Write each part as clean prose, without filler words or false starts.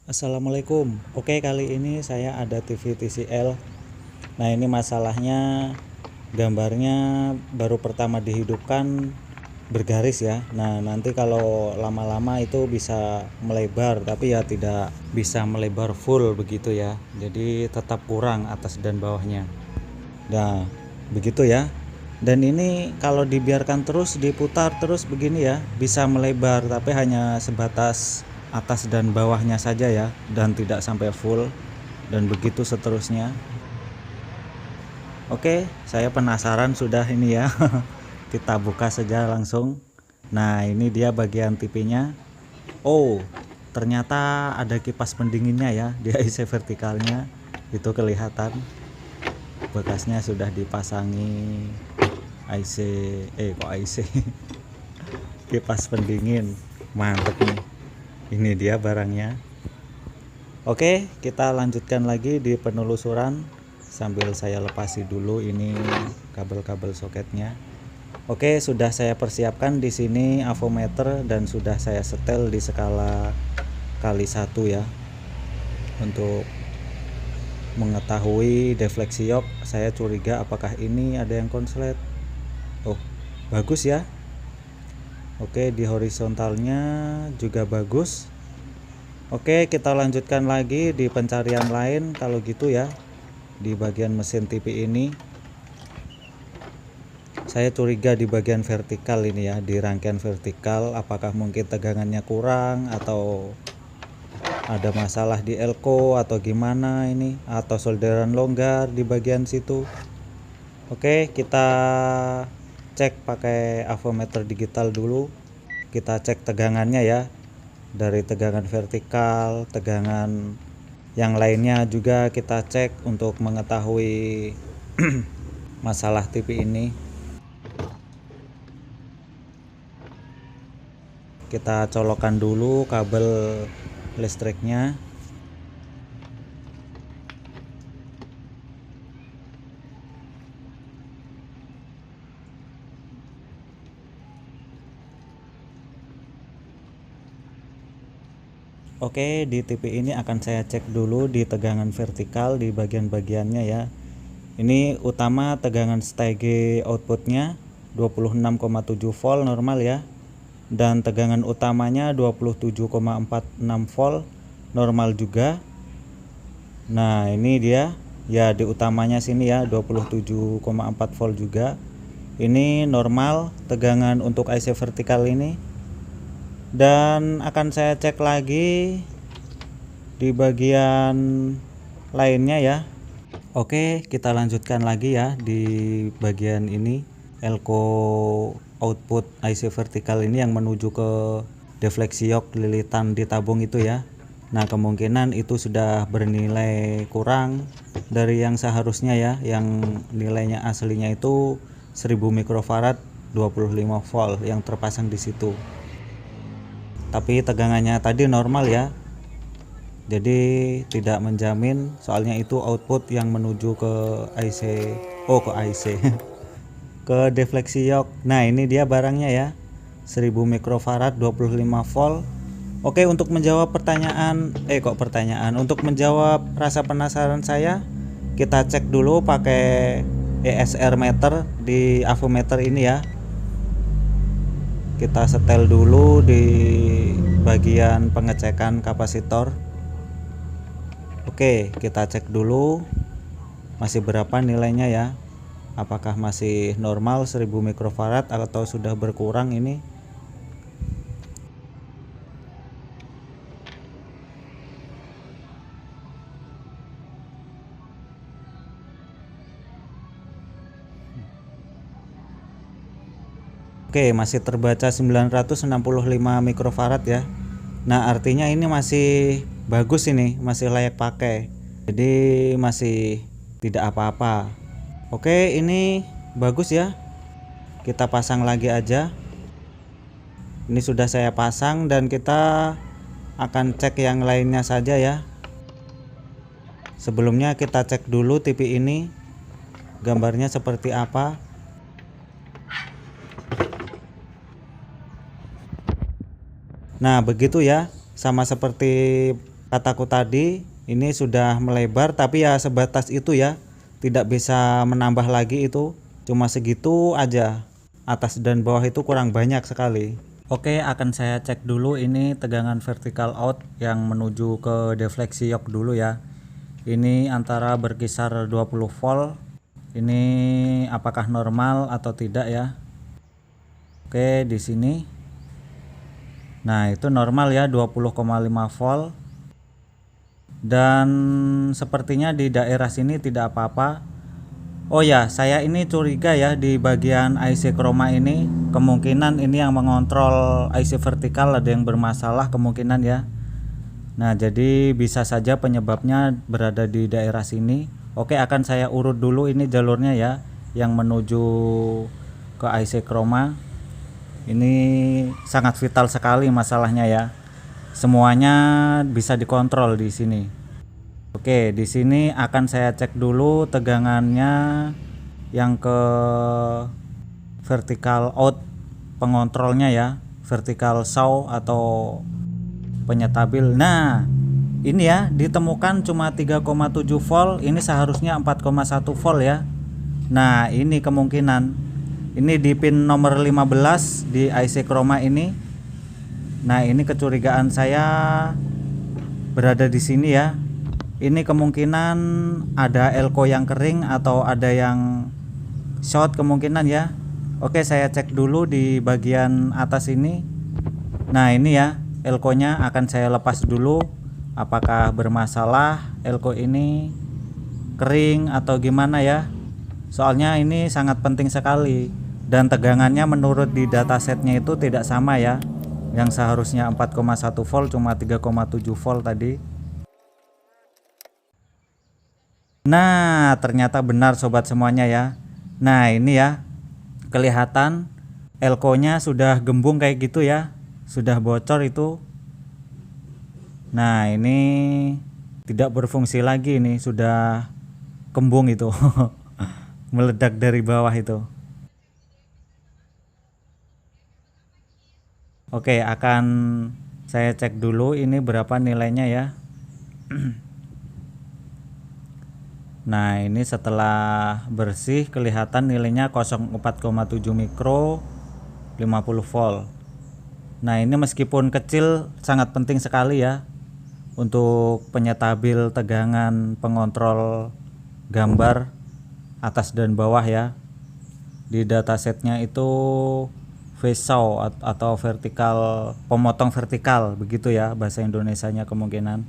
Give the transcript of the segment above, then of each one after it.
Assalamualaikum. Oke, kali ini saya ada TV TCL. Nah, ini masalahnya gambarnya baru pertama dihidupkan bergaris ya. Nah, nanti kalau lama-lama itu bisa melebar, tapi ya tidak bisa melebar full begitu ya. Jadi tetap kurang atas dan bawahnya. Nah, begitu ya. Dan ini kalau dibiarkan terus diputar terus begini ya, bisa melebar tapi hanya sebatas atas dan bawahnya saja ya, dan tidak sampai full, dan begitu seterusnya. Oke, saya penasaran sudah ini ya. Kita buka saja langsung. Nah, ini dia bagian TV-nya. Oh, ternyata ada kipas pendinginnya ya di IC vertikalnya. Itu kelihatan bekasnya sudah dipasangi IC kok IC kipas pendingin. Mantep nih. Ini dia barangnya. Oke, kita lanjutkan lagi di penelusuran sambil saya lepasi dulu ini kabel-kabel soketnya. Oke, sudah saya persiapkan di sini avometer dan sudah saya setel di skala kali 1 ya. Untuk mengetahui defleksi yok, saya curiga apakah ini ada yang konslet. Oh, bagus ya. Oke, di horizontalnya juga bagus. Oke, kita lanjutkan lagi di pencarian lain kalau gitu ya. Di bagian mesin TV ini saya curiga di bagian vertikal ini ya, di rangkaian vertikal apakah mungkin tegangannya kurang atau ada masalah di elko atau gimana ini, atau solderan longgar di bagian situ. Oke, kita cek pakai avometer digital dulu. Kita cek tegangannya ya, dari tegangan vertikal, tegangan yang lainnya juga kita cek untuk mengetahui masalah TV ini. Kita colokkan dulu kabel listriknya. Oke, di TV ini akan saya cek dulu di tegangan vertikal di bagian-bagiannya ya. Ini utama tegangan stage outputnya 26,7 volt normal ya. Dan tegangan utamanya 27,46 volt normal juga. Nah, ini dia ya, di utamanya sini ya 27,4 volt juga. Ini normal tegangan untuk IC vertikal ini. Dan akan saya cek lagi di bagian lainnya ya. Oke, kita lanjutkan lagi ya di bagian ini, elko output IC vertikal ini yang menuju ke defleksi yok lilitan di tabung itu ya. Nah, kemungkinan itu sudah bernilai kurang dari yang seharusnya ya, yang nilainya aslinya itu 1000 mikrofarad 25 volt yang terpasang di situ. Tapi tegangannya tadi normal ya, jadi tidak menjamin, soalnya itu output yang menuju ke IC ke defleksi yok. Nah, ini dia barangnya ya, 1000 mikrofarad 25 volt. Oke, untuk menjawab untuk menjawab rasa penasaran saya, kita cek dulu pakai ESR meter di avometer ini ya. Kita setel dulu di bagian pengecekan kapasitor. Oke, kita cek dulu masih berapa nilainya ya, apakah masih normal 1000 mikrofarad atau sudah berkurang ini. Oke, masih terbaca 965 mikrofarad ya. Nah, artinya ini masih bagus, ini masih layak pakai. Jadi masih tidak apa-apa. Oke, ini bagus ya. Kita pasang lagi aja. Ini sudah saya pasang dan kita akan cek yang lainnya saja ya. Sebelumnya kita cek dulu TV ini gambarnya seperti apa. Nah, begitu ya, sama seperti kataku tadi, ini sudah melebar tapi ya sebatas itu ya, tidak bisa menambah lagi, itu cuma segitu aja, atas dan bawah itu kurang banyak sekali. Oke, akan saya cek dulu ini tegangan vertical out yang menuju ke defleksi yoke dulu ya. Ini antara berkisar 20 volt. Ini apakah normal atau tidak ya? Oke, di sini. Nah, itu normal ya, 20,5 volt. Dan sepertinya di daerah sini tidak apa-apa. Oh ya, saya ini curiga ya di bagian IC chroma ini, kemungkinan ini yang mengontrol IC vertikal ada yang bermasalah kemungkinan ya. Nah, jadi bisa saja penyebabnya berada di daerah sini. Oke, akan saya urut dulu ini jalurnya ya, yang menuju ke IC chroma. Ini sangat vital sekali masalahnya ya. Semuanya bisa dikontrol di sini. Oke, di sini akan saya cek dulu tegangannya yang ke vertical out pengontrolnya ya, vertical saw atau penyetabil. Nah, ini ya ditemukan cuma 3,7 volt, ini seharusnya 4,1 volt ya. Nah, ini kemungkinan ini di pin nomor 15 di IC chroma ini. Nah, ini kecurigaan saya berada di sini ya. Ini kemungkinan ada elko yang kering atau ada yang short kemungkinan ya. Oke, saya cek dulu di bagian atas ini. Nah, ini ya elko-nya akan saya lepas dulu. Apakah bermasalah elko ini kering atau gimana ya? Soalnya ini sangat penting sekali dan tegangannya menurut di datasetnya itu tidak sama ya. Yang seharusnya 4,1 volt cuma 3,7 volt tadi. Nah, ternyata benar sobat semuanya ya. Nah, ini ya kelihatan elko-nya sudah gembung kayak gitu ya. Sudah bocor itu. Nah, ini tidak berfungsi lagi, ini sudah kembung itu. Meledak dari bawah itu. Oke, akan saya cek dulu ini berapa nilainya ya. Nah, ini setelah bersih kelihatan nilainya 04,7 mikro 50 volt. Nah, ini meskipun kecil sangat penting sekali ya untuk penyetabil tegangan pengontrol gambar atas dan bawah ya. Di datasetnya itu phase saw atau vertikal, pemotong vertikal begitu ya bahasa Indonesianya kemungkinan.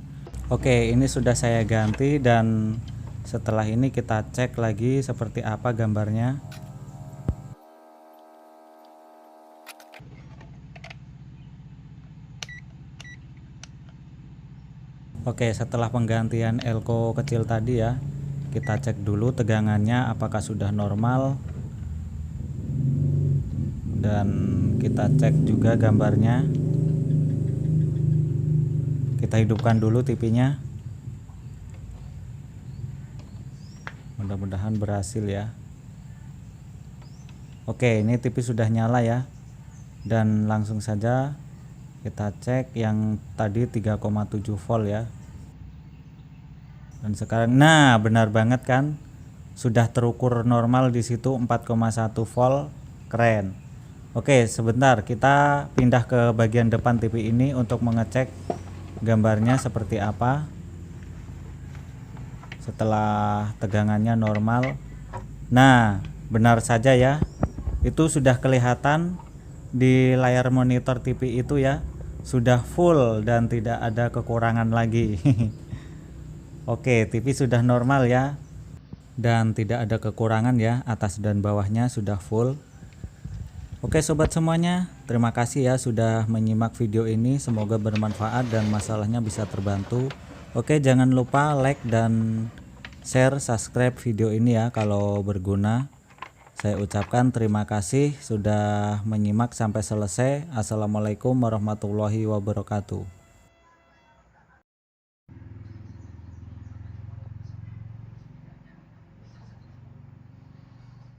Oke, ini sudah saya ganti dan setelah ini kita cek lagi seperti apa gambarnya. Oke, setelah penggantian elko kecil tadi ya, kita cek dulu tegangannya apakah sudah normal. Dan kita cek juga gambarnya. Kita hidupkan dulu TV-nya. Mudah-mudahan berhasil ya. Oke, ini TV sudah nyala ya. Dan langsung saja kita cek yang tadi 3,7 volt ya. Dan sekarang nah benar banget kan, sudah terukur normal di situ 4,1 volt. Keren. Oke, sebentar kita pindah ke bagian depan TV ini untuk mengecek gambarnya seperti apa setelah tegangannya normal. Nah, benar saja ya, itu sudah kelihatan di layar monitor TV itu ya, sudah full dan tidak ada kekurangan lagi. Oke, TV sudah normal ya dan tidak ada kekurangan ya, atas dan bawahnya sudah full. Oke sobat semuanya, terima kasih ya sudah menyimak video ini, semoga bermanfaat dan masalahnya bisa terbantu. Oke, jangan lupa like dan share, subscribe video ini ya kalau berguna. Saya ucapkan terima kasih sudah menyimak sampai selesai. Assalamualaikum warahmatullahi wabarakatuh.